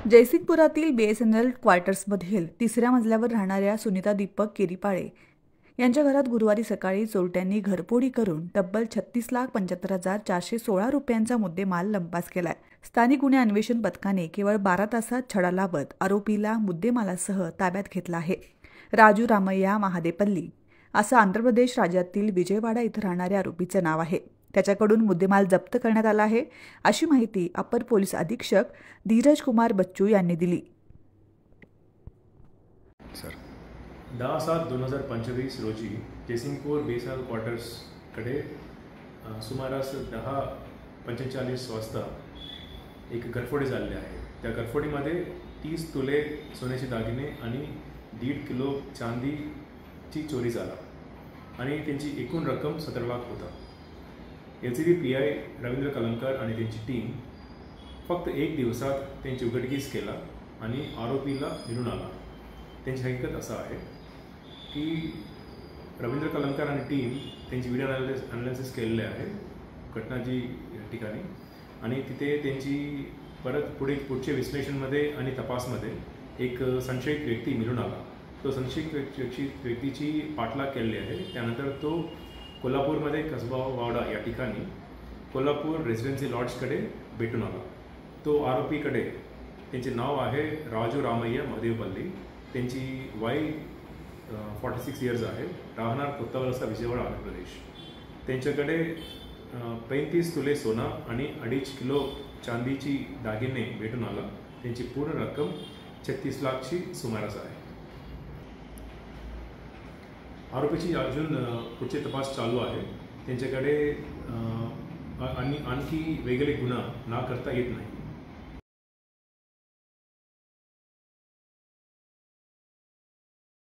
जयसिंगपुरातील BSNL क्वार्टर्समधील तिसऱ्या मजल्यावर राहणाऱ्या सुनीता दीपक केरीपाळे यांच्या घरात गुरुवारी सकाळी चोरट्यांनी घरफोडी करून तब्बल 36,75,416 रुपयांचा मुद्देमाल लंपास केलाय। स्थानिक गुन्हे अन्वेषण पथकाने केवळ 12 तासात छडा लावत आरोपीला मुद्देमालासह ताब्यात घेतला आहे। राजू रामय्या महादेपल्ली असं आंध्र प्रदेश राज्यातील विजयवाडा इथं राहणाऱ्या आरोपीचं नाव आहे। त्याच्याकडून मुद्देमाल जप्त करण्यात आला आहे अशी माहिती अपर पोलीस अधीक्षक धीरज कुमार बच्चू यांनी दिली। 10/7/2025 रोजी जयसिंगपूर BSNL क्वार्टर्सकडे सुमारास 10:45 वाजता एक घरफोडी झालेली आहे। त्या घरफोडीमध्ये 30 तोले सोन्याचे दागिने आणि 1.5 किलो चांदीची चोरी झाला आणि त्यांची एकूण रक्कम 17 लाख होता। LCB PI रवींद्र कलमकर आणि त्यांची टीम फक्त एक दिवसात त्यांची उघडकीस केला आणि आरोपीला मिळून आला। त्यांची हकीकत असा आहे की रवींद्र कलमकर आणि टीम त्यांची व्हिडिओ अनालिसिस केलेले आहे घटनाची ठिकाणी आणि तिथे त्यांची परत पुढचे विश्लेषणमध्ये आणि तपासमध्ये एक संशयित व्यक्ती मिळून आला। तो संशयित व्यक्तीची पाठलाग केलेली आहे। त्यानंतर तो कोल्हापूरमध्ये कसबा वावडा या ठिकाणी कोल्हापूर रेसिडेन्सी लॉड्जकडे भेटून आला। तो आरोपीकडे त्यांचे नाव आहे राजू रामय्या महादेवपल्ली, त्यांची वय 46 इयर्स आहे, राहणार कोत्तावलसा विजयवाडा आंध्र प्रदेश। त्यांच्याकडे 35 तोले सोना आणि 2.5 किलो चांदीची दागिने भेटून आला। त्यांची पूर्ण रक्कम 36 लाखची सुमारास आहे। आरोपीची अजून पुढचे तपास चालू आहे। त्यांच्याकडे आणखी वेगळे गुन्हा ना करता येत नाही।